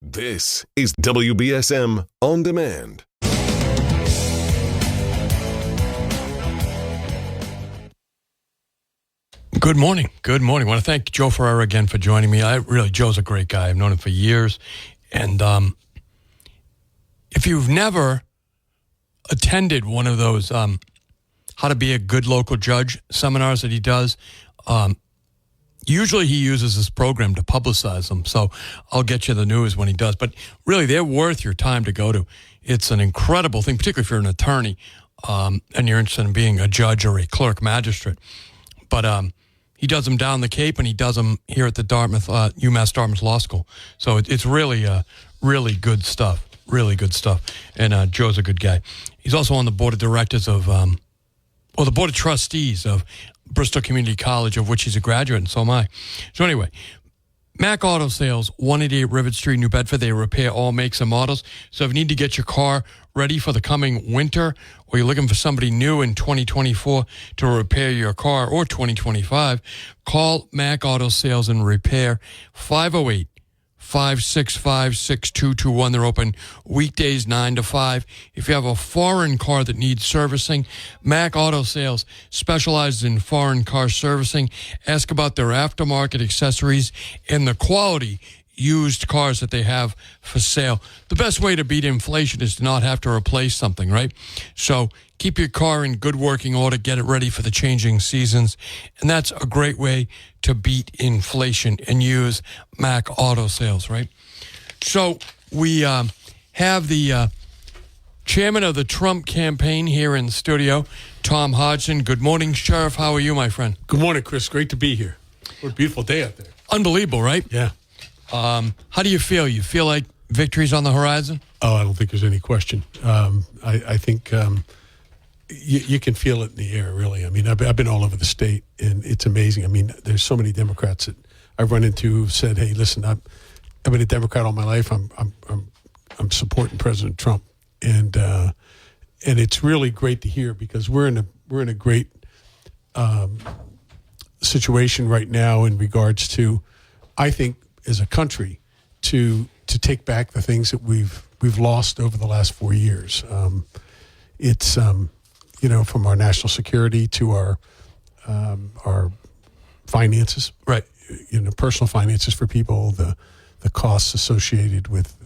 This is WBSM On Demand. Good morning. Good morning. I want to thank Joe Ferreira again for joining me. Joe's a great guy. I've known him for years. And if you've never attended one of those how to be a good local judge seminars that he does, usually he uses this program to publicize them. So I'll get you the news when he does. But really, they're worth your time to go to. It's an incredible thing, particularly if you're an attorney and you're interested in being a judge or a clerk magistrate. But he does them down the Cape, and he does them here at the UMass Dartmouth Law School. So it's really, really good stuff. Really good stuff. And Joe's a good guy. He's also on the board of directors of, the board of trustees of Bristol Community College, of which he's a graduate, and so am I. So anyway, Mac Auto Sales, 188 Rivet Street, New Bedford. They repair all makes and models. So if you need to get your car ready for the coming winter, or you're looking for somebody new in 2024 to repair your car, or 2025, call Mac Auto Sales and Repair, 508-565-6221. They're open weekdays 9 to 5. If you have a foreign car that needs servicing, Mac Auto Sales specializes in foreign car servicing. Ask about their aftermarket accessories and the quality used cars that they have for sale. The best way to beat inflation is to not have to replace something, right? So keep your car in good working order, get it ready for the changing seasons, and that's a great way to beat inflation and use Mac Auto Sales, right? So we have the chairman of the Trump campaign here in the studio, Tom Hodgson. Good morning, Sheriff. How are you, my friend? Good morning, Chris. Great to be here. What a beautiful day out there. Unbelievable, right? Yeah. How do you feel? You feel like victory's on the horizon? Oh, I don't think there's any question. I think you can feel it in the air, really. I mean, I've been all over the state, and it's amazing. I mean, there's so many Democrats that I've run into who've said, "Hey, listen, I've been a Democrat all my life. I'm supporting President Trump," and it's really great to hear, because we're in a great situation right now in regards to, I think, as a country, to take back the things that we've lost over the last 4 years. It's from our national security to our finances, right? Personal finances for people, the costs associated with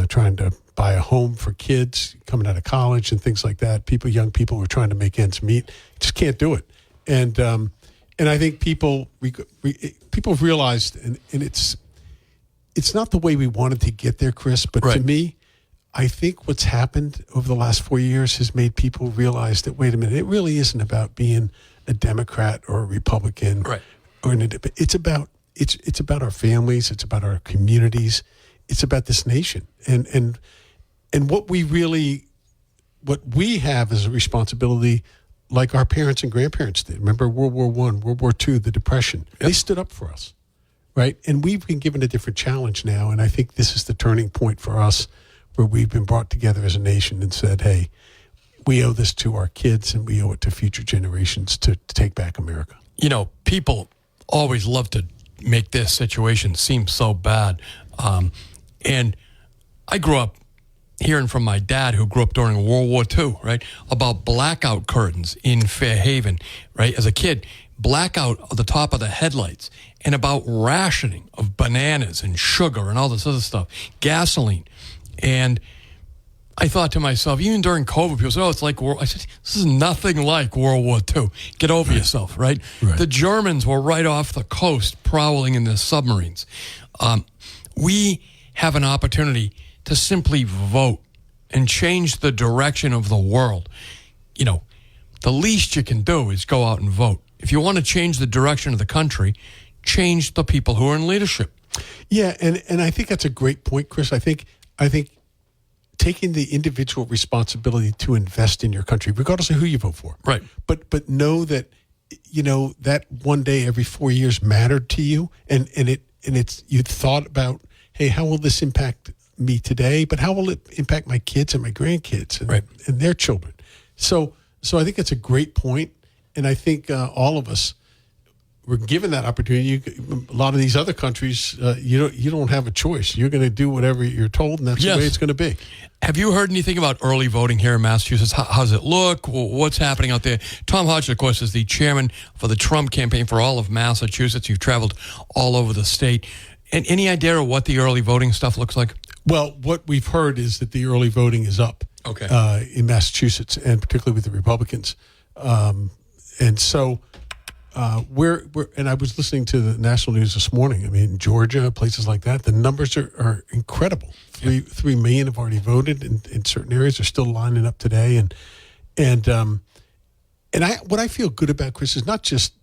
trying to buy a home for kids coming out of college and things like that. Young people who are trying to make ends meet, just can't do it. And I think people have realized, and it's not the way we wanted to get there, Chris, but right. To me, I think what's happened over the last 4 years has made people realize that, wait a minute, it really isn't about being a Democrat or a Republican. Right. It's about our families. It's about our communities. It's about this nation. And what we have as a responsibility, like our parents and grandparents did. Remember World War I, World War II, the Depression. Yep. They stood up for us, right? And we've been given a different challenge now, and I think this is the turning point for us, where we've been brought together as a nation and said, hey, we owe this to our kids, and we owe it to future generations to take back America. People always love to make this situation seem so bad. And I grew up hearing from my dad, who grew up during World War II, right, about blackout curtains in Fairhaven, right? As a kid, blackout at the top of the headlights, and about rationing of bananas and sugar and all this other stuff, gasoline. And I thought to myself, even during COVID, people said, it's like World. I said, this is nothing like World War II. Get over yourself, right? The Germans were right off the coast prowling in their submarines. We have an opportunity to simply vote and change the direction of the world. The least you can do is go out and vote. If you want to change the direction of the country, change the people who are in leadership. Yeah, and I think that's a great point, Chris. I think taking the individual responsibility to invest in your country, regardless of who you vote for. Right. But know that, that one day every 4 years mattered to you, and it's you thought about, hey, how will this impact me today? But how will it impact my kids and my grandkids and their children? So I think that's a great point, and I think all of us we're given that opportunity. A lot of these other countries, you don't have a choice. You're going to do whatever you're told, and that's the way it's going to be. Have you heard anything about early voting here in Massachusetts? How does it look? What's happening out there? Tom Hodgson, of course, is the chairman for the Trump campaign for all of Massachusetts. You've traveled all over the state. And any idea of what the early voting stuff looks like? Well, what we've heard is that the early voting is up in Massachusetts, and particularly with the Republicans. And so we're and I was listening to the national news this morning. I mean, Georgia, places like that, the numbers are incredible. 3 million have already voted in certain areas. They're still lining up today, and what I feel good about, Chris, is not just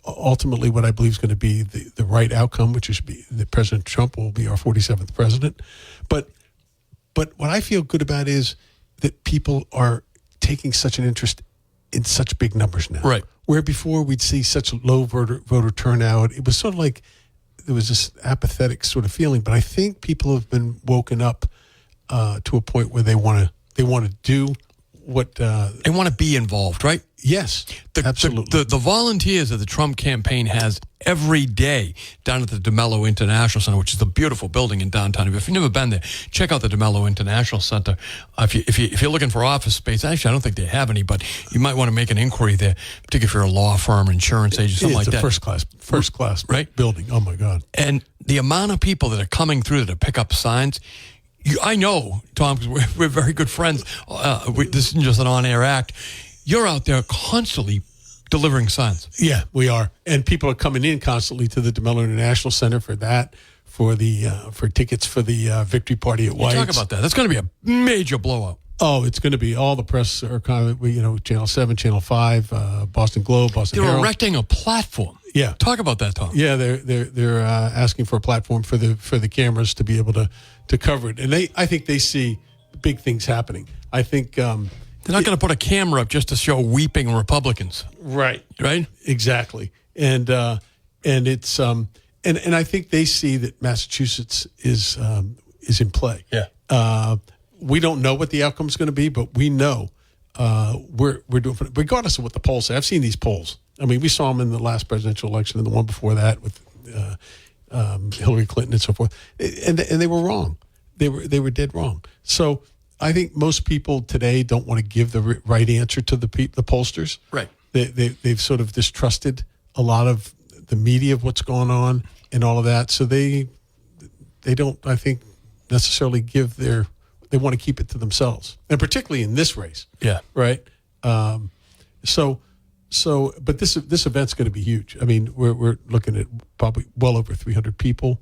ultimately what I believe is going to be the right outcome, which is that President Trump will be our 47th president, but what I feel good about is that people are taking such an interest in such big numbers now. Right. Where before we'd see such low voter turnout, it was sort of like there was this apathetic sort of feeling. But I think people have been woken up to a point where they want to do what they want to be involved, right? Yes, absolutely. The volunteers that the Trump campaign has every day down at the DeMello International Center, which is a beautiful building in downtown. If you've never been there, check out the DeMello International Center. If you're looking for office space, actually, I don't think they have any, but you might want to make an inquiry there, particularly if you're a law firm, insurance agent, something like that. It's a first class right? building. Oh my God! And the amount of people that are coming through to pick up signs. I know, Tom, because we're very good friends. This isn't just an on-air act. You're out there constantly delivering signs. Yeah, we are. And people are coming in constantly to the DeMello International Center for that, for tickets for the victory party at White's. Talk about that. That's going to be a major blowout. Oh, it's going to be. All the press are kind of, Channel 7, Channel 5, Boston Globe, Boston Herald. They're erecting a platform. Yeah. Talk about that, Tom. Yeah, they're asking for a platform for the cameras to be able to cover it. And I think they see big things happening. I think they're not going to put a camera up just to show weeping Republicans. Right. Right? Exactly. And it's and I think they see that Massachusetts is in play. Yeah. We don't know what the outcome is going to be, but we know we're doing, regardless of what the polls say. I've seen these polls. I mean, we saw them in the last presidential election and the one before that with Hillary Clinton and so forth, and they were wrong. They were dead wrong. So I think most people today don't want to give the right answer to the pollsters. Right. They've sort of distrusted a lot of the media of what's going on and all of that. So they don't, I think, necessarily give their. They want to keep it to themselves, and particularly in this race. Yeah. Right. But this event's going to be huge. I mean, we're looking at probably well over 300 people.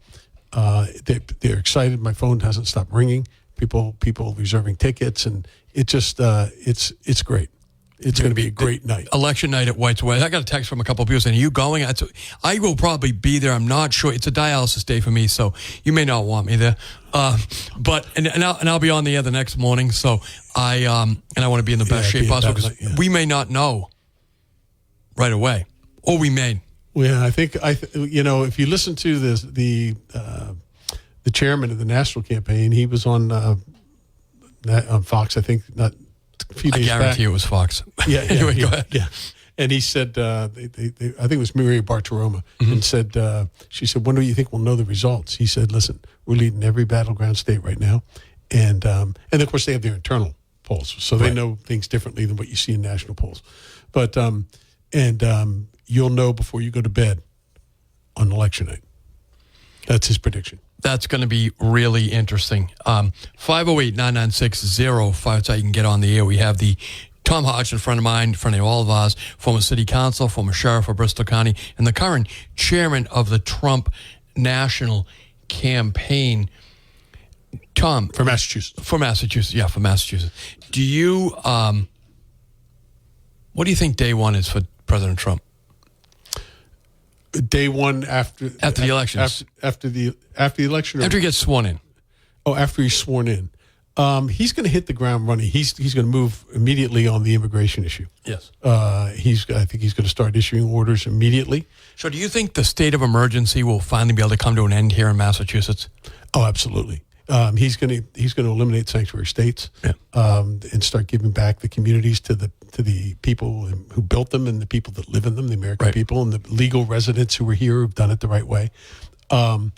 They're excited. My phone hasn't stopped ringing. People reserving tickets, and it just it's great. It's going to be a great night. Election night at White's Way. I got a text from a couple of people saying, "Are you going?" I will probably be there. I'm not sure. It's a dialysis day for me, so you may not want me there. But I'll be on the air the next morning. So I want to be in the best shape possible because we may not know right away, or we may. Well, I think if you listen to the chairman of the national campaign, he was on Fox. I think not. A few days I guarantee back. it was Fox. Yeah. Anyway, go ahead. Yeah. And he said, I think it was Maria Bartiromo, and said, she said, when do you think we'll know the results? He said, listen, we're leading every battleground state right now. And of course, they have their internal polls, so they know things differently than what you see in national polls. But, you'll know before you go to bed on election night. That's his prediction. That's going to be really interesting. 508-996-05. That's how you can get on the air. We have the Tom Hodgson, friend of mine, friend of all of ours, former city council, former sheriff of Bristol County, and the current chairman of the Trump National Campaign. Tom. For Massachusetts. For Massachusetts. Do you, what do you think day one is for President Trump? Day one after the elections. After the election? After he gets sworn in. Oh, after he's sworn in. He's going to hit the ground running. He's going to move immediately on the immigration issue. Yes. I think he's going to start issuing orders immediately. So do you think the state of emergency will finally be able to come to an end here in Massachusetts? Oh, absolutely. He's going to eliminate sanctuary states and start giving back the communities to the people who built them and the people that live in them, the American people, and the legal residents who were here who've done it the right way. And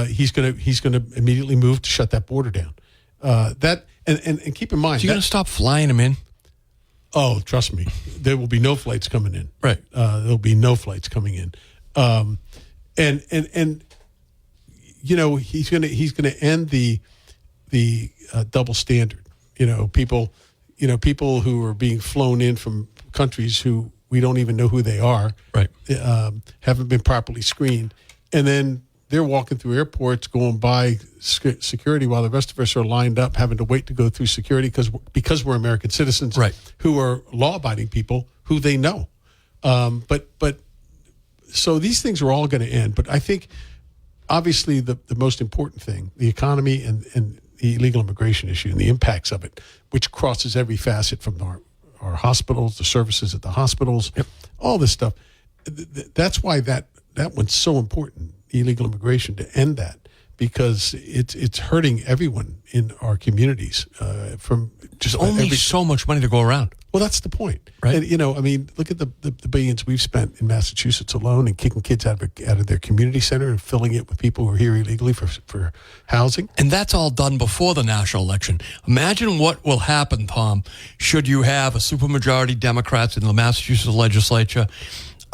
he's going to immediately move to shut that border down. And keep in mind, is he going to stop flying them in? Oh, trust me, there will be no flights coming in. Right, there'll be no flights coming in. And you know, he's going to end the double standard. People who are being flown in from countries who we don't even know who they are, right? Haven't been properly screened, and then they're walking through airports, going by security, while the rest of us are lined up, having to wait to go through security because we're American citizens, right, who are law-abiding people who they know. But so these things are all going to end. But I think, obviously, the most important thing, the economy and the illegal immigration issue and the impacts of it, which crosses every facet from our hospitals, the services at the hospitals, all this stuff. That's why that one's so important, illegal immigration, to end that, because it's hurting everyone in our communities. From just only so much money to go around. Well, that's the point, right? And, look at the billions we've spent in Massachusetts alone, and kicking kids out of their community center and filling it with people who are here illegally for housing. And that's all done before the national election. Imagine what will happen, Tom, should you have a supermajority Democrats in the Massachusetts legislature,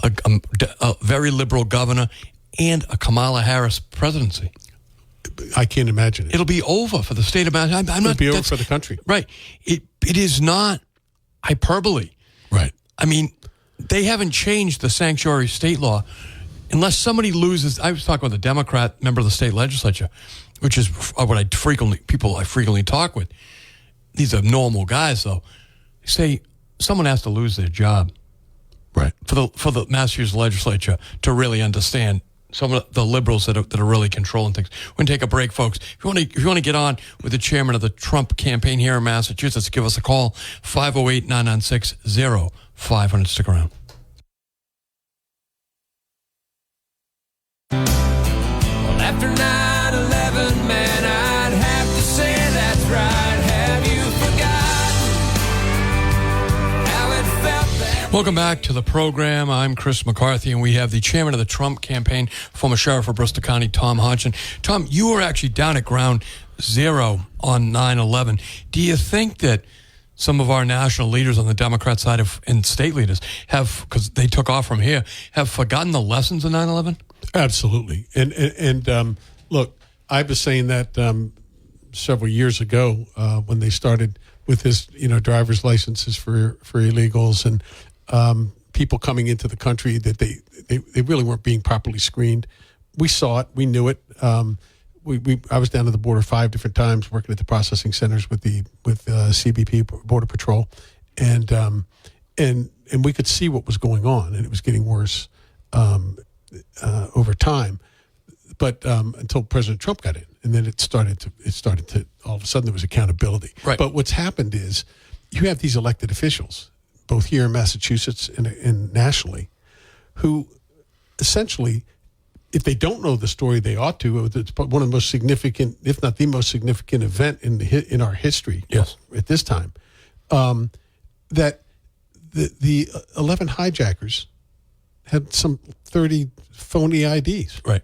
a very liberal governor, and a Kamala Harris presidency. I can't imagine it. It'll be over for the state of Massachusetts. It'll be over for the country. Right. It is not hyperbole. Right. I mean, they haven't changed the sanctuary state law unless somebody loses. I was talking with a Democrat member of the state legislature, which is what I frequently talk with. These are normal guys, though. They say someone has to lose their job. Right. For the Massachusetts legislature to really understand some of the liberals that are really controlling things. We're going to take a break, folks. If you want to get on with the chairman of the Trump campaign here in Massachusetts, give us a call, 508-996-0500. Stick around. Well, after 9/11, man, I'd have to say that's right. Have you forgotten how it felt that? Welcome back to the program. I'm Chris McCarthy, and we have the chairman of the Trump campaign, former sheriff of Bristol County, Tom Hodgson. Tom, you were actually down at ground zero on 9/11. Do you think that some of our national leaders on the Democrat side and state leaders have, because they took off from here, have forgotten the lessons of 9/11? Absolutely. And look, I was saying that several years ago when they started with this, driver's licenses for illegals and people coming into the country, that they really weren't being properly screened. We saw it. We knew it. I was down to the border 5 different times, working at the processing centers with CBP, Border Patrol, and we could see what was going on, and it was getting worse over time. But until President Trump got in, and then it started to all of a sudden there was accountability. Right. But what's happened is you have these elected officials, both here in Massachusetts and nationally, who essentially, if they don't know the story, they ought to. It's one of the most significant, if not the most significant event in our history. Yes. At this time, that the 11 hijackers had some 30 phony IDs. Right.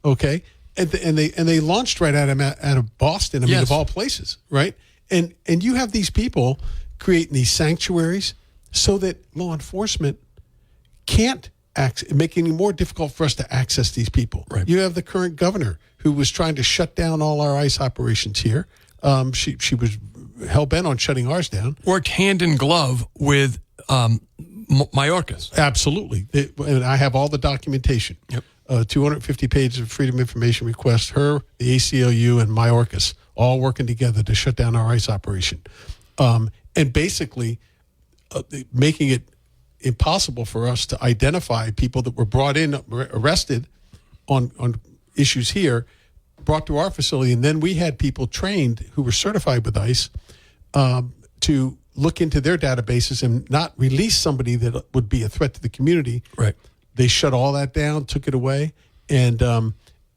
Okay. And they launched right out of Boston. I mean, Yes. of all places, right? And you have these people creating these sanctuaries so that law enforcement can't make it any more difficult for us to access these people. Right. You have the current governor who was trying to shut down all our ICE operations here. She was hell bent on shutting ours down. Worked hand in glove with Mayorkas. Absolutely, and I have all the documentation. Yep. 250 pages of Freedom of Information requests. Her, the ACLU, and Mayorkas all working together to shut down our ICE operation, and basically making it impossible for us to identify people that were brought in, arrested on issues here, brought to our facility, and then we had people trained who were certified with ICE to look into their databases and not release somebody that would be a threat to the community. Right. They shut all that down, took it away, and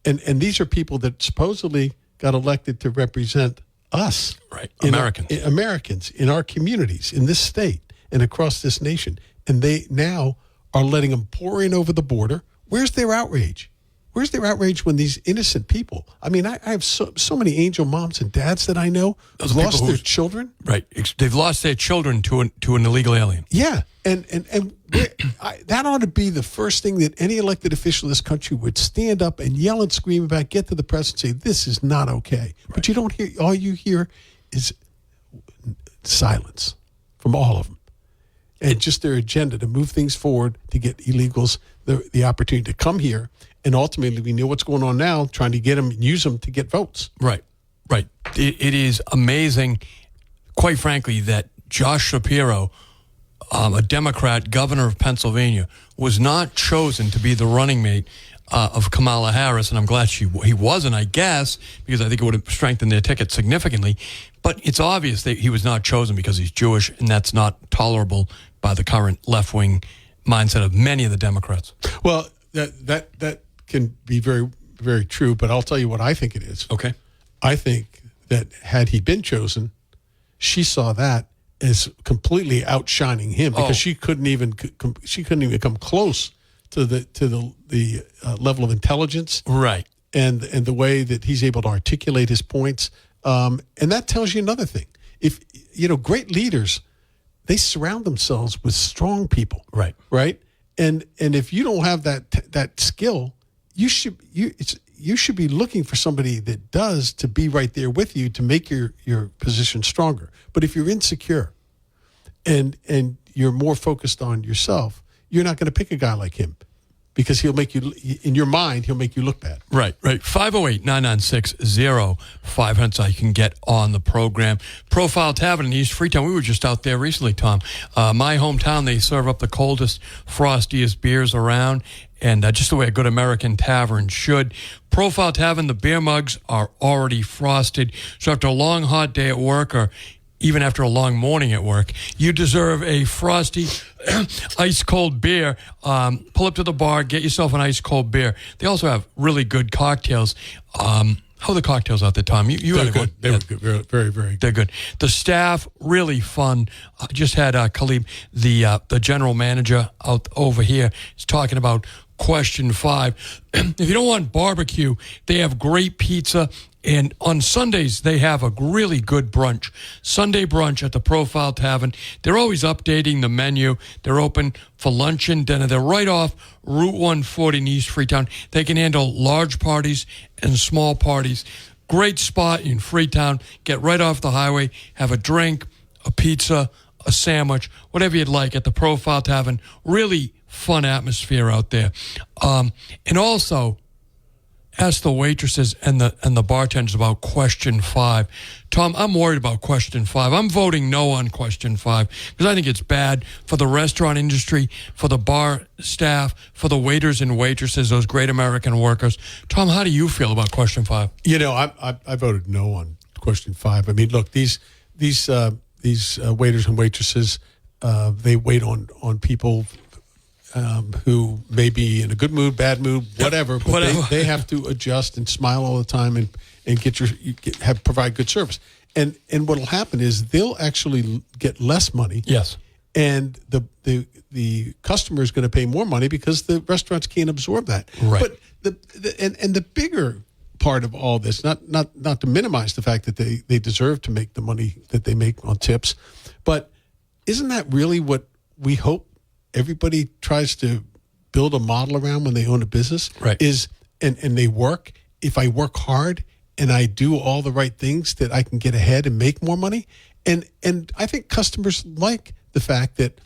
these are people that supposedly got elected to represent us, Right, Americans in our communities, in this state and across this nation. And they now are letting them pour in over the border. Where's their outrage? Where's their outrage when these innocent people? I mean, I have so many angel moms and dads that I know who've lost their children. Right. They've lost their children to an illegal alien. Yeah. And that ought to be the first thing that any elected official in this country would stand up and yell and scream about, get to the press and say, this is not okay. Right. But you don't hear, all you hear is silence from all of them. And just their agenda to move things forward, to get illegals the opportunity to come here. And ultimately, we know what's going on now, trying to get them, use them to get votes. Right. It is amazing, quite frankly, that Josh Shapiro, a Democrat governor of Pennsylvania, was not chosen to be the running mate of Kamala Harris, and I'm glad he wasn't, I guess, because I think it would have strengthened their ticket significantly. But it's obvious that he was not chosen because he's Jewish, and that's not tolerable by the current left-wing mindset of many of the Democrats. Well, that can be very, very true, but I'll tell you what I think it is. Okay. I think that had he been chosen, she saw that as completely outshining him because she couldn't even come close to the level of intelligence, right, and the way that he's able to articulate his points, and that tells you another thing. If great leaders, they surround themselves with strong people, right, and if you don't have that skill, you should be looking for somebody that does, to be right there with you to make your position stronger. But if you're insecure and you're more focused on yourself, you're not going to pick a guy like him because he'll make you, in your mind, he'll make you look bad. Right. 508-996-0500 so you can get on the program. Profile Tavern in East Freetown. We were just out there recently, Tom. My hometown, they serve up the coldest, frostiest beers around, and just the way a good American tavern should. Profile Tavern, the beer mugs are already frosted. So after a long, hot day at work, or even after a long morning at work, you deserve a frosty, ice-cold beer. Pull up to the bar, get yourself an ice-cold beer. They also have really good cocktails. How are the cocktails out there, Tom? You had a good. They were good. Very, very good. They're good. The staff, really fun. I just had Khalib, the general manager out over here, is talking about Question 5. If you don't want barbecue, they have great pizza. And on Sundays, they have a really good brunch. Sunday brunch at the Profile Tavern. They're always updating the menu. They're open for lunch and dinner. They're right off Route 140 in East Freetown. They can handle large parties and small parties. Great spot in Freetown. Get right off the highway. Have a drink, a pizza, a sandwich, whatever you'd like at the Profile Tavern. Really fun atmosphere out there. And also, ask the waitresses and the bartenders about Question 5. Tom, I'm worried about Question 5. I'm voting no on Question 5 because I think it's bad for the restaurant industry, for the bar staff, for the waiters and waitresses, those great American workers. Tom, how do you feel about Question 5? I voted no on Question 5. I mean, look, these waiters and waitresses, they wait on people who may be in a good mood, bad mood, whatever, but they have to adjust and smile all the time and provide good service. And what will happen is they'll actually get less money. Yes. And the customer is going to pay more money because the restaurants can't absorb that. Right. But the bigger part of all this, not to minimize the fact that they deserve to make the money that they make on tips, but isn't that really what we hope everybody tries to build a model around when they own a business? Right. And they work. If I work hard and I do all the right things, that I can get ahead and make more money. And I think customers like the fact that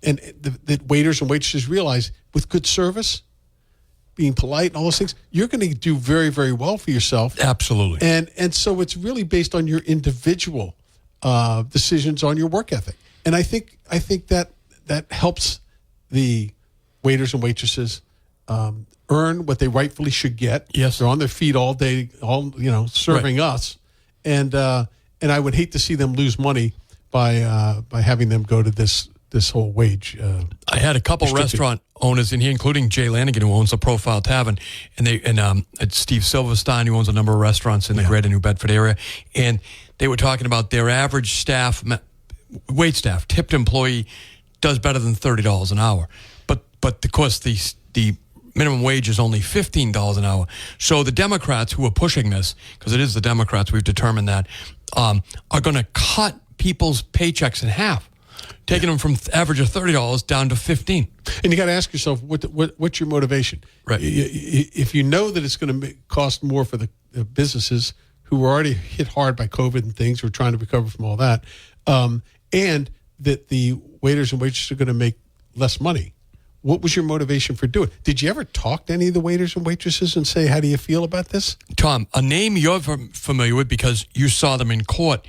that waiters and waitresses realize with good service, being polite and all those things, you're going to do very, very well for yourself. Absolutely. And so it's really based on your individual decisions on your work ethic. And I think that helps the waiters and waitresses earn what they rightfully should get. Yes, they're on their feet all day, serving us, and I would hate to see them lose money by having them go to this this whole wage. I had a couple restaurant owners in here, including Jay Lanigan, who owns the Profile Tavern, and Steve Silverstein, who owns a number of restaurants in the greater New Bedford area, and they were talking about their average staff, wait staff, tipped employee does better than $30 an hour, but of course the minimum wage is only $15 an hour. So the Democrats who are pushing this, because it is the Democrats, we've determined that, are going to cut people's paychecks in half, taking them from average of $30 down to $15. And you got to ask yourself, what's your motivation? Right. If you know that it's going to cost more for the businesses who were already hit hard by COVID and things, who are trying to recover from all that, and that the waiters and waitresses are going to make less money, what was your motivation for doing it? Did you ever talk to any of the waiters and waitresses and say, how do you feel about this? Tom, a name you're familiar with because you saw them in court,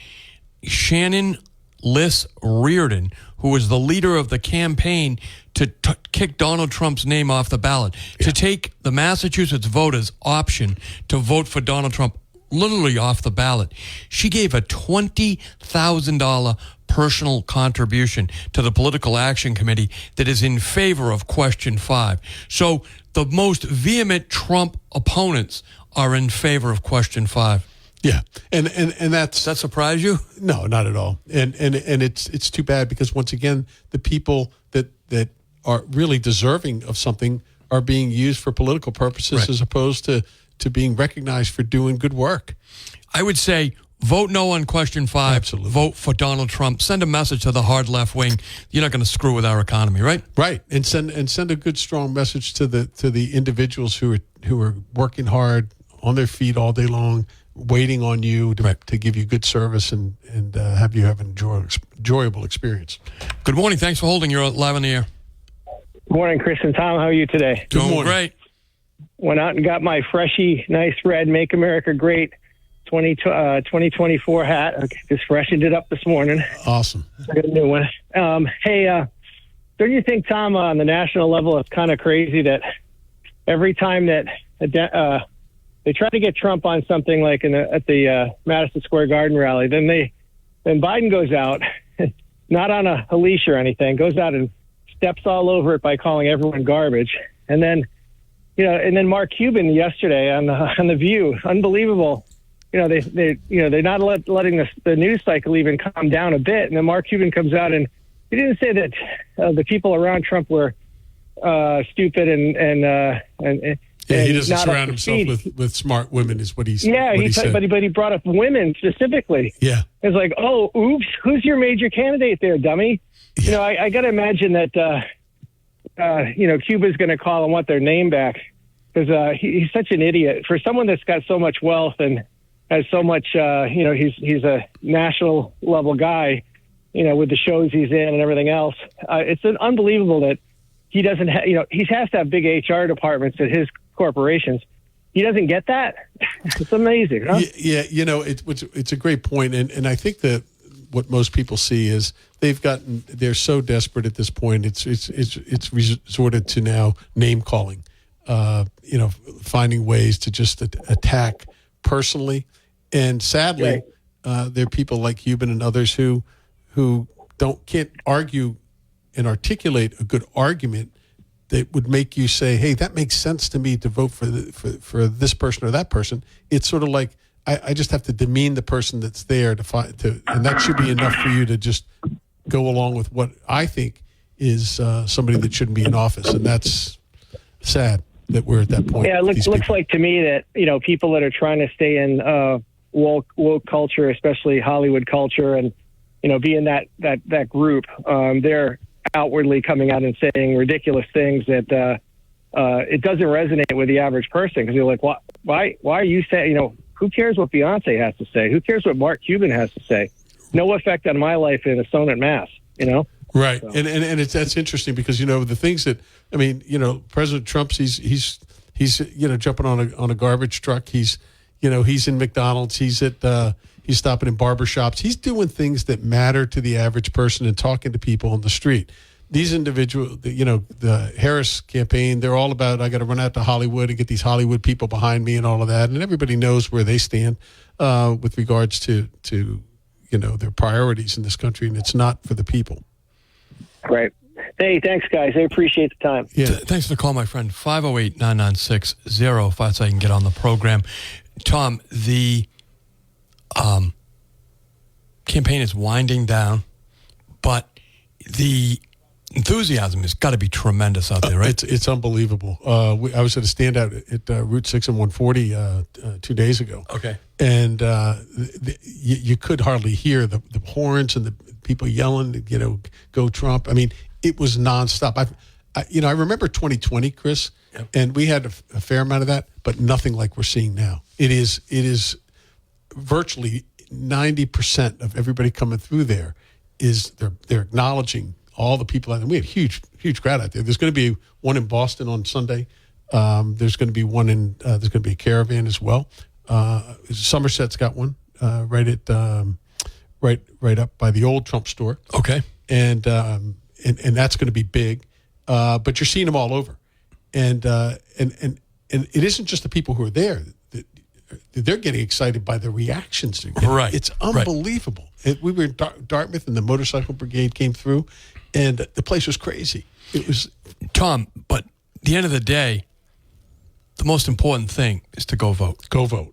Shannon Liss Reardon, who was the leader of the campaign to kick Donald Trump's name off the ballot, to take the Massachusetts voters' option to vote for Donald Trump literally off the ballot. She gave a $20,000 personal contribution to the Political Action Committee that is in favor of Question 5. So the most vehement Trump opponents are in favor of Question 5. Yeah, and that's... Does that surprise you? No, not at all. And it's too bad because once again, the people that are really deserving of something are being used for political purposes as opposed to being recognized for doing good work. I would say vote no on Question 5. Absolutely. Vote for Donald Trump. Send a message to the hard left wing. You're not going to screw with our economy, right? Right, and send a good strong message to the individuals who are working hard on their feet all day long, waiting on you to give you good service and have you have an enjoyable experience. Good morning. Thanks for holding. You're live on the air. Good morning, Chris and Tom. How are you today? Doing great. Went out and got my freshy, nice red Make America Great 2024 hat. Okay, just freshened it up this morning. Awesome. I got a new one. Hey, don't you think, Tom, on the national level, it's kind of crazy that every time that they try to get Trump on something like at the Madison Square Garden rally, then Biden goes out, not on a leash or anything, goes out and steps all over it by calling everyone garbage, and then Mark Cuban yesterday on the View, unbelievable. They're not letting the news cycle even calm down a bit, and then Mark Cuban comes out and he didn't say that the people around Trump were stupid and he doesn't surround himself with smart women, is what he said. Yeah, he said. But he brought up women specifically. Yeah, it's like, oh, oops, who's your major candidate there, dummy? Yeah. I got to imagine that Cuba's going to call and want their name back because he's such an idiot. For someone that's got so much wealth and has so much, he's a national level guy, with the shows he's in and everything else. It's unbelievable that he doesn't he has to have big HR departments at his corporations. He doesn't get that. It's amazing, huh? Yeah, it's a great point, and I think that what most people see is they're so desperate at this point. It's resorted to now name calling, finding ways to just attack personally, and sadly, there are people like Cuban and others who can't argue and articulate a good argument that would make you say, hey, that makes sense to me to vote for this person or that person. It's sort of like I just have to demean the person that's there and that should be enough for you to just go along with what I think is somebody that shouldn't be in office. And that's sad that we're at that point. Yeah, it looks like to me that, people that are trying to stay in woke culture, especially Hollywood culture, and, be in that group, they're outwardly coming out and saying ridiculous things that it doesn't resonate with the average person, because you're like, why are you saying, who cares what Beyonce has to say? Who cares what Mark Cuban has to say? No effect on my life in a sonnet mass, Right. So. And that's interesting because, the things that, President Trump's, he's jumping on a garbage truck. He's in McDonald's. He's stopping in barbershops. He's doing things that matter to the average person and talking to people on the street. These individuals, the Harris campaign, they're all about, I got to run out to Hollywood and get these Hollywood people behind me and all of that. And everybody knows where they stand with regards to their priorities in this country, and it's not for the people. Great. Hey, thanks, guys. I appreciate the time. Yeah. Thanks for the call, my friend. 508-996-05 so I can get on the program. Tom, the campaign is winding down, but the enthusiasm has got to be tremendous out there, right? It's unbelievable. I was at a standout at Route 6 and 140 2 days ago. Okay. And you could hardly hear the horns and the people yelling, go Trump. I mean, it was nonstop. I remember 2020, Chris, Yep. and we had a fair amount of that, but nothing like we're seeing now. It is virtually 90% of everybody coming through there is they're acknowledging all the people out there. We had a huge crowd out there. There's going to be one in Boston on Sunday. There's going to be one there's going to be a caravan as well. Somerset's got one right up by the old Trump store. Okay. And that's going to be big. But you're seeing them all over. And it isn't just the people who are there. They're getting excited by the reactions. Right. It's unbelievable. We were in Dartmouth, and the motorcycle brigade came through, and the place was crazy. It was Tom, but at the end of the day, the most important thing is to go vote. Go vote.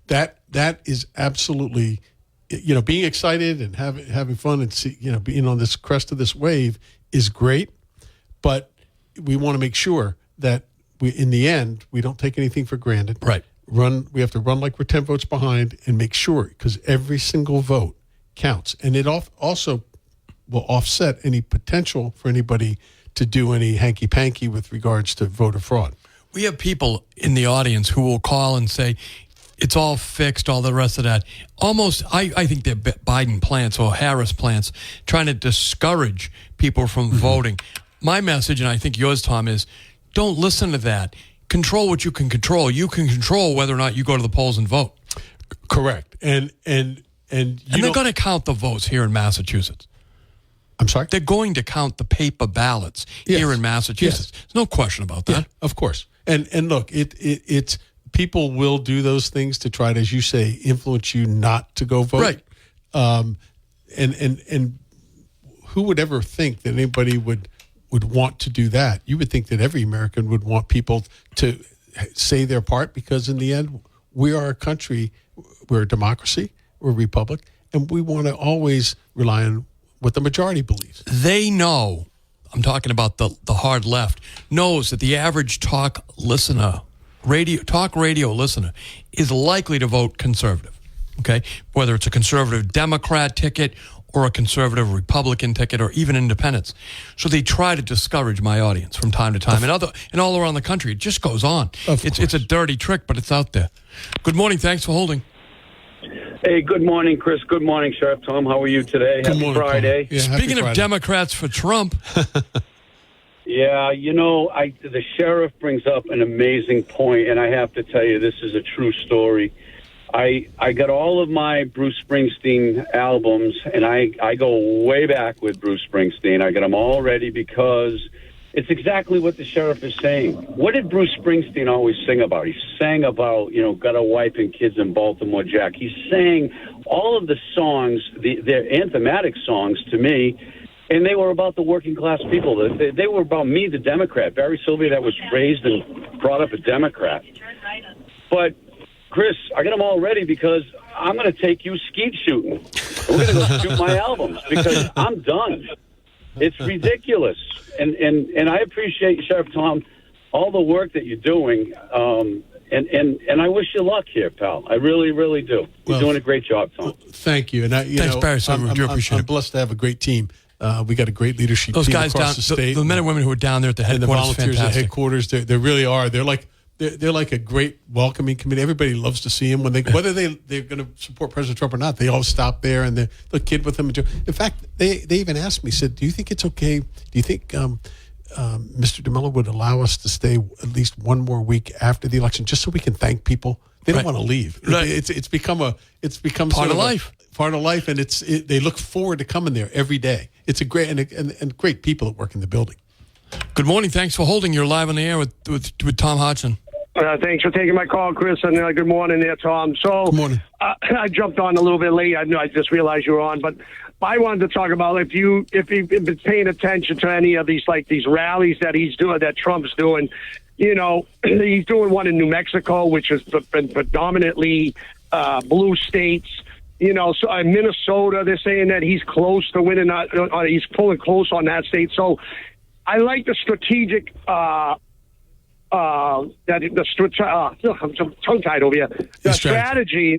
That is absolutely, being excited and having fun and being on this crest of this wave is great, but we want to make sure that in the end we don't take anything for granted. Right. We have to run like we're 10 votes behind and make sure, because every single vote counts. And it also will offset any potential for anybody to do any hanky-panky with regards to voter fraud. We have people in the audience who will call and say, it's all fixed, all the rest of that. Almost, I think they're Biden plants or Harris plants trying to discourage people from voting. My message, and I think yours, Tom, is don't listen to that. Control what you can control. You can control whether or not you go to the polls and vote. Correct. And they're going to count the votes here in Massachusetts. I'm sorry? They're going to count the paper ballots here in Massachusetts. There's no question about that. Yeah, of course. And look, it's people will do those things to try to, as you say, influence you not to go vote. Right. And who would ever think that anybody would want to do that? You would think that every American would want people to say their part, because in the end, we are a country, we're a democracy, we're a republic, and we want to always rely on what the majority believes. They know, I'm talking about the hard left, knows that the average talk radio listener is likely to vote conservative, okay? Whether it's a conservative Democrat ticket or a conservative Republican ticket or even independents. So they try to discourage my audience from time to time. And all around the country, it just goes on. It's a dirty trick, but it's out there. Good morning. Thanks for holding. Hey, good morning, Chris. Good morning, Sheriff Tom. How are you today? Good Happy morning, Friday. Yeah, Speaking of Friday. Democrats for Trump. Yeah, the sheriff brings up an amazing point, and I have to tell you, this is a true story. I got all of my Bruce Springsteen albums, and I go way back with Bruce Springsteen. I got them all ready because it's exactly what the sheriff is saying. What did Bruce Springsteen always sing about? He sang about, got a wife and kids in Baltimore, Jack. He sang all of the songs, their anthematic songs to me, and they were about the working class people. They were about me, the Democrat, Barry Sylvia, that was raised and brought up a Democrat. But Chris, I got them all ready because I'm going to take you skeet shooting. We're going to go shoot my albums because I'm done. It's ridiculous. And I appreciate, Sheriff Tom, all the work that you're doing. And I wish you luck here, pal. I really, really do. You're doing a great job, Tom. Thank you. And Thanks, Barry. I'm blessed to have a great team. We got a great leadership Those team guys across down, the state. the men and women who are down there at the and the headquarters, volunteers at fantastic. headquarters, they really are. They're like a great welcoming committee. Everybody loves to see him whether they're going to support President Trump or not. They all stop there and they'll kid with him. In fact, they even asked me, said, "Do you think it's okay? Do you think Mr. DeMello would allow us to stay at least one more week after the election, just so we can thank people?" They don't want to leave. Right. It's become Part of life. Part of life, and they look forward to coming there every day. It's a great and great people that work in the building. Good morning. Thanks for holding. You're live on the air with Tom Hodgson. Thanks for taking my call, Chris, and good morning there, Tom. So, Good morning. I jumped on a little bit late. I just realized you were on, but I wanted to talk about if you've been paying attention to any of these rallies that he's doing, that Trump's doing. You know, he's doing one in New Mexico, which has been predominantly blue states. You know, so in Minnesota, they're saying that he's close to winning. He's pulling close on that state. So, I like the strategic. I'm tongue-tied over here. The strategy.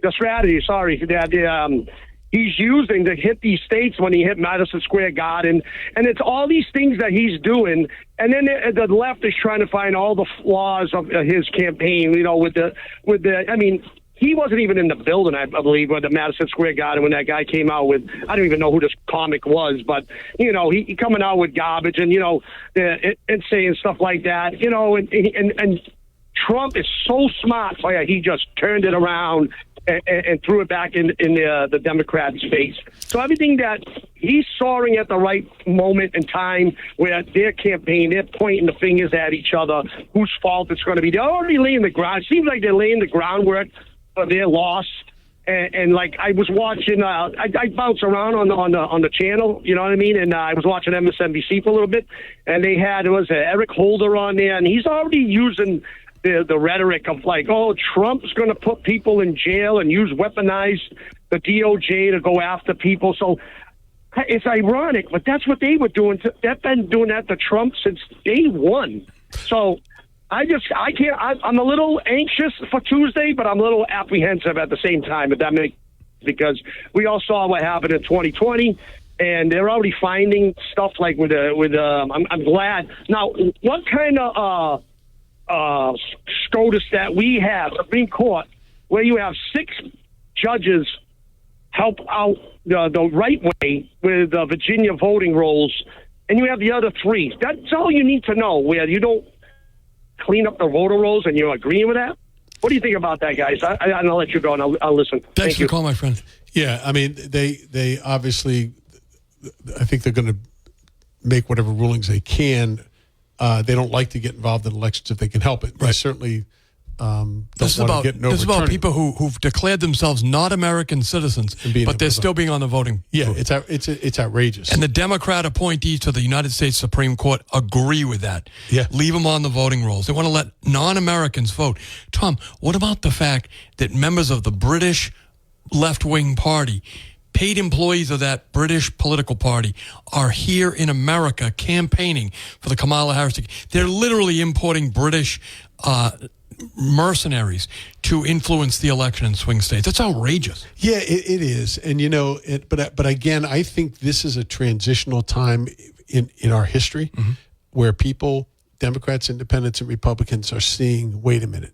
Sorry, that he's using to hit these states when he hit Madison Square Garden, and it's all these things that he's doing. And then the left is trying to find all the flaws of his campaign. You know, with the. I mean, he wasn't even in the building, I believe, with the Madison Square Garden when that guy came out with. I don't even know who this comic was, but you know, he coming out with garbage and and saying stuff like that. You know, and Trump is so smart. So yeah, he just turned it around and threw it back in the Democrats' face. So everything that he's soaring at the right moment in time, where their campaign, they're pointing the fingers at each other, whose fault it's going to be. They're already laying the ground. It seems like they're laying the groundwork for their loss. And like I was watching, I bounce around on the channel, you know what I mean? And I was watching MSNBC for a little bit, and they had Eric Holder on there, and he's already using the rhetoric of like, oh, Trump's going to put people in jail and weaponize the DOJ to go after people. So it's ironic, but that's what they were doing. They've been doing that to Trump since day one. So I can't. I'm a little anxious for Tuesday, but I'm a little apprehensive at the same time. If that makes, because we all saw what happened in 2020, and they're already finding stuff like I'm glad. Now, what kind of SCOTUS that we have, Supreme Court, where you have 6 judges help out the right way with Virginia voting rolls, and you have the other 3. That's all you need to know, where you don't clean up the voter rolls, and you're agreeing with that? What do you think about that, guys? I'll let you go, and I'll listen. Thanks for the call, my friend. Yeah, I mean, they obviously, I think they're going to make whatever rulings they can. They don't like to get involved in elections if they can help it. They certainly this is about people who've declared themselves not American citizens, but they're still being on the voting. Yeah, it's outrageous. And the Democrat appointees to the United States Supreme Court agree with that. Yeah. Leave them on the voting rolls. They want to let non-Americans vote. Tom, what about the fact that members of the British left-wing party, paid employees of that British political party, are here in America campaigning for the Kamala Harris ticket? They're literally importing British mercenaries to influence the election in swing states. That's outrageous. Yeah, it is. And, but again, I think this is a transitional time in our history where people, Democrats, independents, and Republicans are seeing, wait a minute,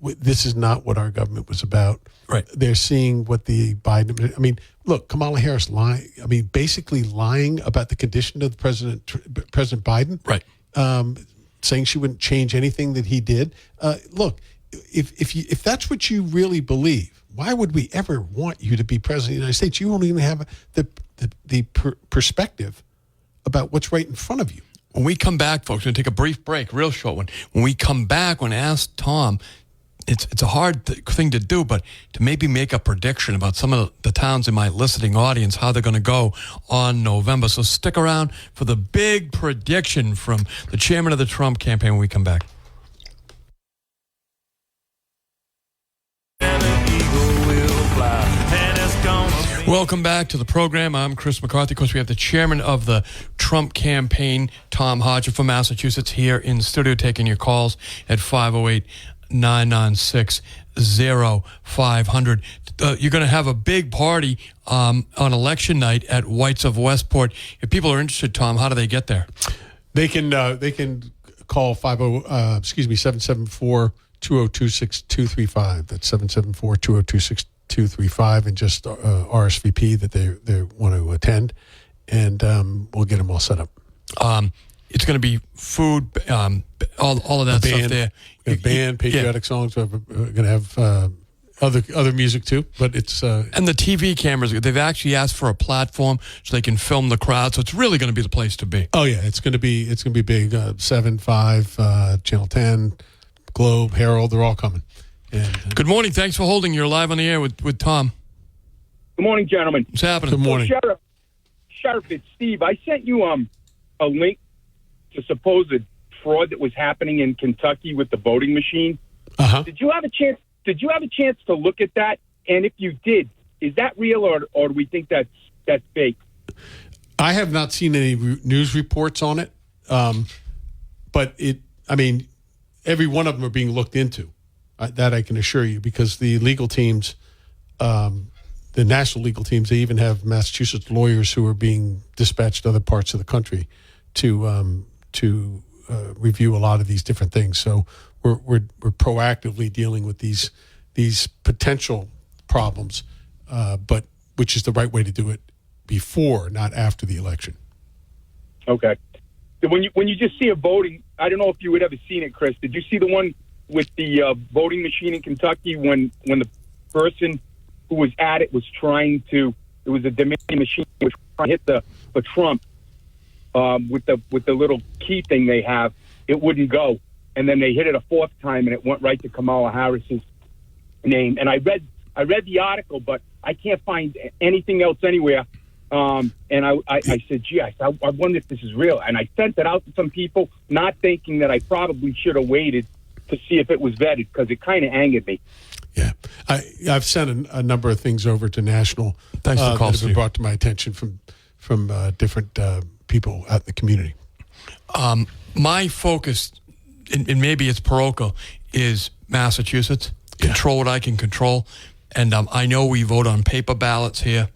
this is not what our government was about. Right. They're seeing what the Biden, I mean, look, Kamala Harris basically lying about the condition of President Biden. Right. Saying she wouldn't change anything that he did. Look, if that's what you really believe, why would we ever want you to be president of the United States? You don't even have the perspective about what's right in front of you. When we come back, folks, we're going to take a brief break, real short one. When we come back, when I ask Tom, it's a hard thing to do, but to maybe make a prediction about some of the towns in my listening audience, how they're going to go on November. So stick around for the big prediction from the chairman of the Trump campaign when we come back. Welcome back to the program. I'm Chris McCarthy. Of course, we have the chairman of the Trump campaign, Tom Hodgson from Massachusetts, here in studio taking your calls at 508-996-0500. You're going to have a big party on election night at White's of Westport. If people are interested, Tom, how do they get there? They can call 774-202-6235. That's 774-202-6235, and just RSVP that they want to attend, and we'll get them all set up. It's going to be food, all of that stuff there. Band, patriotic songs. We're going to have other music too, but it's and the TV cameras. They've actually asked for a platform so they can film the crowd. So it's really going to be the place to be. Oh yeah, it's going to be big. 7, 5, Channel 10, Globe, Herald, they're all coming. And Good morning. Thanks for holding. You're live on the air with Tom. Good morning, gentlemen. What's happening? Good morning. Sheriff, it's Steve. I sent you a link to supposed fraud that was happening in Kentucky with the voting machine. Uh-huh. Did you have a chance to look at that? And if you did, is that real or do we think that's fake? I have not seen any news reports on it, but every one of them are being looked into. That I can assure you, because the legal teams, the national legal teams, they even have Massachusetts lawyers who are being dispatched to other parts of the country to review a lot of these different things. So we're proactively dealing with these potential problems, but which is the right way to do it before, not after the election. Okay. When you just see a voting, I don't know if you would ever seen it, Chris. Did you see the one with the voting machine in Kentucky when the person who was at it was trying to? It was a Dominion machine which trying to hit the Trump with the little key thing they have. It wouldn't go, and then they hit it a fourth time, and it went right to Kamala Harris's name. And I read the article, but I can't find anything else anywhere. And I said, gee, I wonder if this is real. And I sent it out to some people, not thinking that I probably should have waited to see if it was vetted, because it kind of angered me. Yeah. I've sent a number of things over to national Thanks for the call, that have been Steve. brought to my attention from different people out in the community. My focus, and maybe it's parochial, is Massachusetts. Control what I can control. And I know we vote on paper ballots here.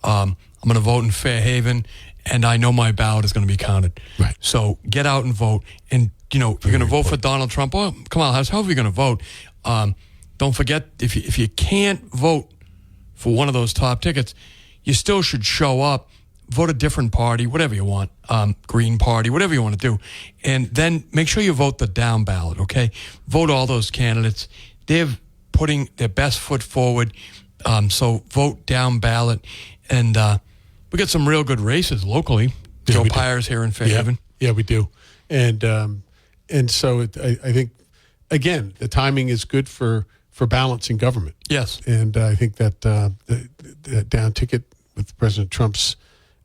I'm going to vote in Fairhaven, and I know my ballot is going to be counted. Right. So get out and vote. And, if you're going to vote for Donald Trump, well, come on, however you're going to vote, don't forget, if you can't vote for one of those top tickets, you still should show up, vote a different party, whatever you want, Green Party, whatever you want to do. And then make sure you vote the down ballot, okay? Vote all those candidates. They're putting their best foot forward. So vote down ballot. And we got some real good races locally. Yeah, Joe we do. Pyers here in Fairhaven. Yeah, we do. And so I think, again, the timing is good for balancing government. Yes. And I think that the down ticket with President Trump's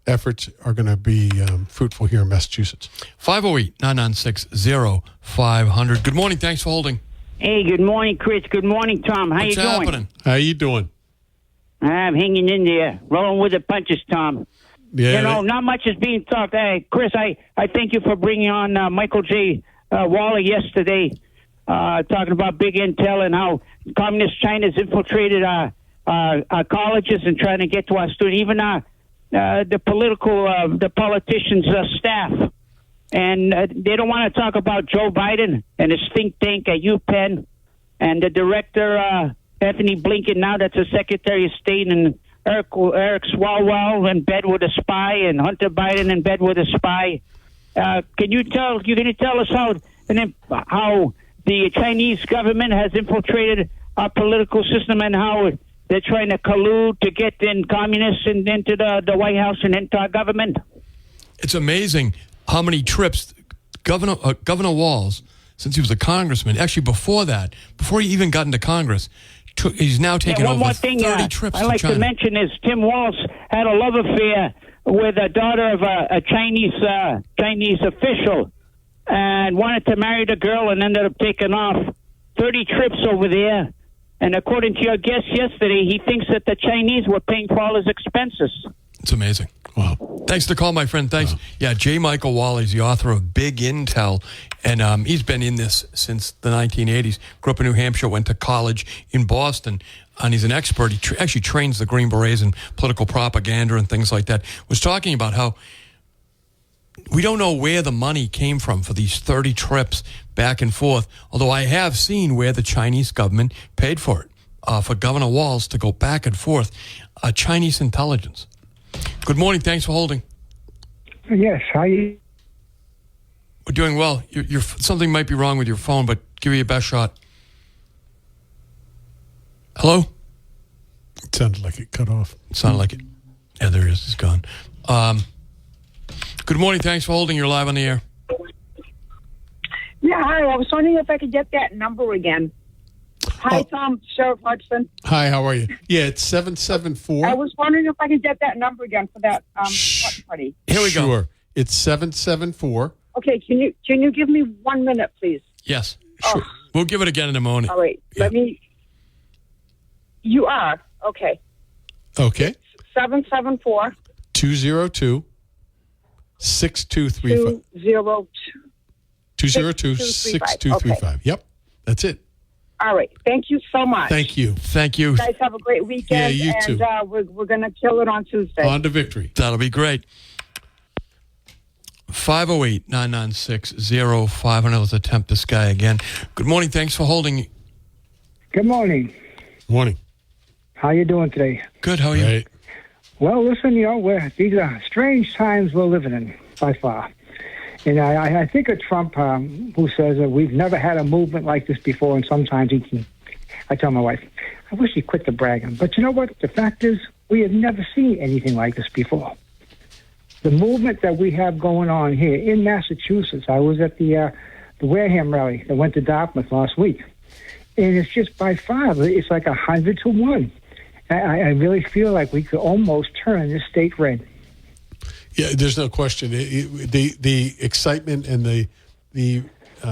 efforts are going to be fruitful here in Massachusetts. 508-996-0500. Good morning. Thanks for holding. Hey, good morning, Chris. Good morning, Tom. How What's you doing? happening? How you doing? I'm hanging in there, rolling with the punches, Tom. Yeah, Not much is being talked. Hey, Chris, I thank you for bringing on Michael J. Waller yesterday, talking about big intel and how communist China's infiltrated our colleges and trying to get to our students, even the politicians' staff. And they don't want to talk about Joe Biden and his think tank at UPenn and the director, Anthony Blinken, now that's the Secretary of State, and Eric Swalwell in bed with a spy, and Hunter Biden in bed with a spy. You're going to tell us how the Chinese government has infiltrated our political system and how they're trying to collude to get in communists into the White House and into our government? It's amazing how many trips Governor Walz, since he was a congressman, actually before he even got into Congress, he's now taken one over more thing, 30 trips I'd like to China. to mention is Tim Walz had a love affair with a daughter of a Chinese official and wanted to marry the girl and ended up taking off 30 trips over there. And according to your guest yesterday, he thinks that the Chinese were paying for all his expenses. It's amazing. Wow. Thanks for the call, my friend. Thanks. Wow. Yeah, J. Michael Waller is the author of Big Intel, and he's been in this since the 1980s. Grew up in New Hampshire, went to college in Boston, and he's an expert. He actually trains the Green Berets in political propaganda and things like that. Was talking about how we don't know where the money came from for these 30 trips back and forth, although I have seen where the Chinese government paid for it, for Governor Walz to go back and forth. Chinese intelligence. Good morning. Thanks for holding. Yes, hi. We're doing well. Something might be wrong with your phone, but give you your best shot. Hello? It sounded like it cut off. It sounded like it. Yeah, there it is. It's gone. Good morning. Thanks for holding. You're live on the air. Yeah, Yeah, hi. I was wondering if I could get that number again. Hi, Tom, Sheriff Hodgson. Hi, how are you? Yeah, it's 774. I was wondering if I could get that number again for that watch party. Here we go. Sure. It's 774. Okay, can you give me 1 minute, please? Yes. Sure. We'll give it again in a moment. All right. Yeah. You are. Okay. Okay. 774 202 6235. 202 6235. Yep. That's it. All right. Thank you so much. Thank you. Thank you. You guys have a great weekend. Yeah, you too. And we're going to kill it on Tuesday. On to victory. That'll be great. 508-996-0500. Let's attempt this guy again. Good morning. Thanks for holding. Good morning. Morning. How you doing today? Good. How are you? Right. Well, listen, these are strange times we're living in, by far. And I think of Trump, who says that we've never had a movement like this before, and sometimes I tell my wife, I wish he'd quit the bragging. But you know what? The fact is, we have never seen anything like this before. The movement that we have going on here in Massachusetts, I was at the Wareham rally that went to Dartmouth last week, and it's just by far, it's like 100 to 1. I really feel like we could almost turn this state red. Yeah, there's no question. The excitement and the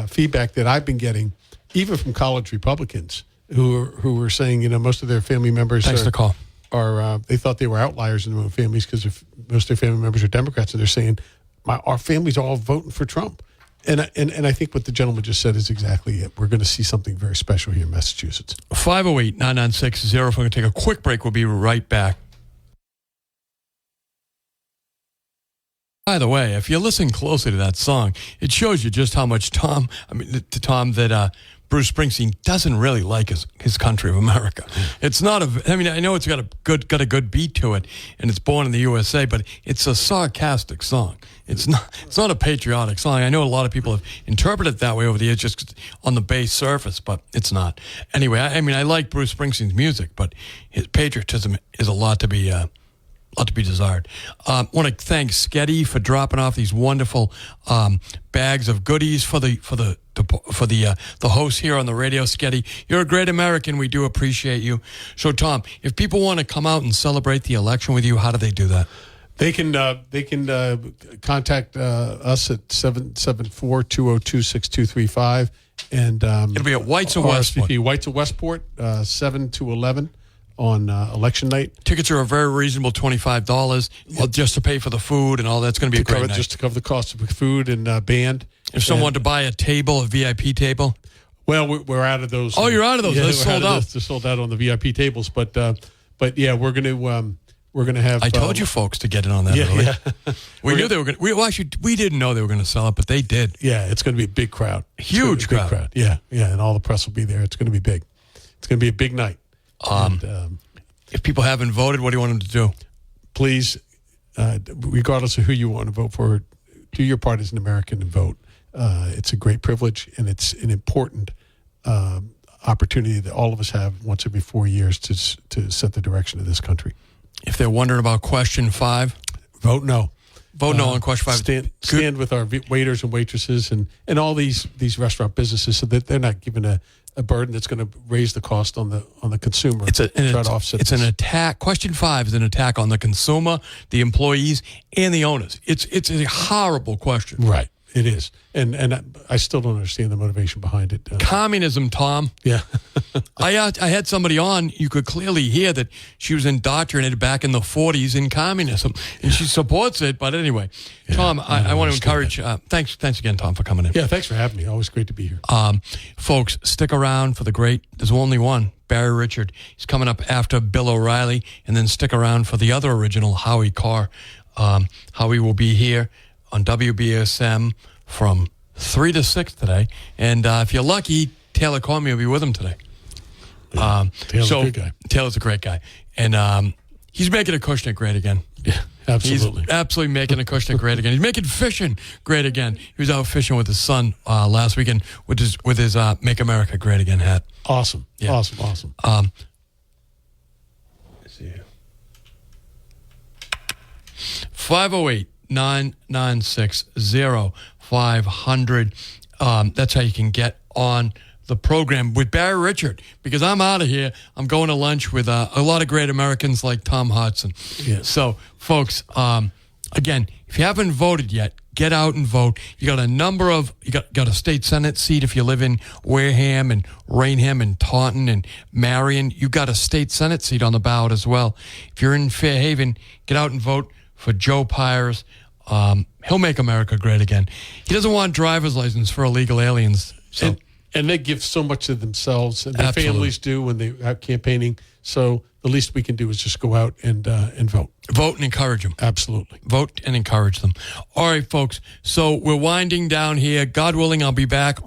feedback that I've been getting, even from college Republicans who were saying, most of their family members Thanks for the call. They thought they were outliers in their own families because most of their family members are Democrats, and they're saying our families are all voting for Trump. And I think what the gentleman just said is exactly it. We're going to see something very special here in Massachusetts. 508-996-0500. We're going to take a quick break. We'll be right back. By the way, if you listen closely to that song, it shows you just how much that Bruce Springsteen doesn't really like his country of America. It's not I know it's got a good beat to it, and it's born in the USA, but it's a sarcastic song. It's not a patriotic song. I know a lot of people have interpreted it that way over the years, just on the base surface, but it's not. Anyway, I like Bruce Springsteen's music, but his patriotism is a lot to be desired. I want to thank Sketty for dropping off these wonderful bags of goodies for the host here on the radio. Sketty, you're a great American. We do appreciate you. So, Tom, if people want to come out and celebrate the election with you, how do they do that? They can contact us at 774-202-6235, and it'll be at White's of Westport. White's of Westport, 7 to 11. On election night. Tickets are a very reasonable $25 just to pay for the food and all that. It's going to be a great night. Just to cover the cost of food and band. If someone wanted to buy a table, a VIP table? Well, we're out of those. Oh, you're out of those. Yeah, they're sold out. They're sold out on the VIP tables. But yeah, we're going to have. I told you folks to get in on that early. Yeah. We knew they were going to. We didn't know they were going to sell it, but they did. Yeah, it's going to be a big crowd. Huge crowd. Big crowd. Yeah, and all the press will be there. It's going to be big. It's going to be a big night. If people haven't voted, what do you want them to do? Please, regardless of who you want to vote for, do your part as an American and vote. It's a great privilege, and it's an important opportunity that all of us have once every 4 years to set the direction of this country. If they're wondering about question 5, vote no. Vote no on question 5. Stand with our waiters and waitresses and all these restaurant businesses so that they're not given a burden that's going to raise the cost on the consumer. It's an attack. Question 5 is an attack on the consumer, the employees, and the owners. It's a horrible question. Right. It is. And I still don't understand the motivation behind it. Communism, Tom. Yeah. I had somebody on, you could clearly hear that she was indoctrinated back in the 40s in communism, and she supports it. But anyway, Tom, I want to encourage, thanks again, Tom, for coming in. Yeah, thanks for having me. Always great to be here. Folks, stick around for the great, there's only one, Barry Richard. He's coming up after Bill O'Reilly, and then stick around for the other original, Howie Carr. Howie will be here on WBSM from 3 to 6 today. And if you're lucky, Taylor Comey will be with him today. Taylor's a good guy. Taylor's a great guy. And he's making Acushnet great again. Yeah, absolutely. He's absolutely making Acushnet great again. He's making fishing great again. He was out fishing with his son last weekend with his Make America Great Again hat. Awesome. Yeah. Awesome. Let's see here. 508-996-0500. That's how you can get on the program with Barry Richard, because I'm out of here. I'm going to lunch with a lot of great Americans like Tom Hodgson. Yes. So, folks, again, if you haven't voted yet, get out and vote. You got a state Senate seat if you live in Wareham and Rainham and Taunton and Marion. You got a state Senate seat on the ballot as well. If you're in Fairhaven, get out and vote for Joe Pyers. He'll make America great again. He doesn't want driver's license for illegal aliens. So. And they give so much of themselves, and their Absolutely. families do when they are campaigning. So the least we can do is just go out and vote. Vote and encourage them. Absolutely. Vote and encourage them. All right, folks. So we're winding down here. God willing, I'll be back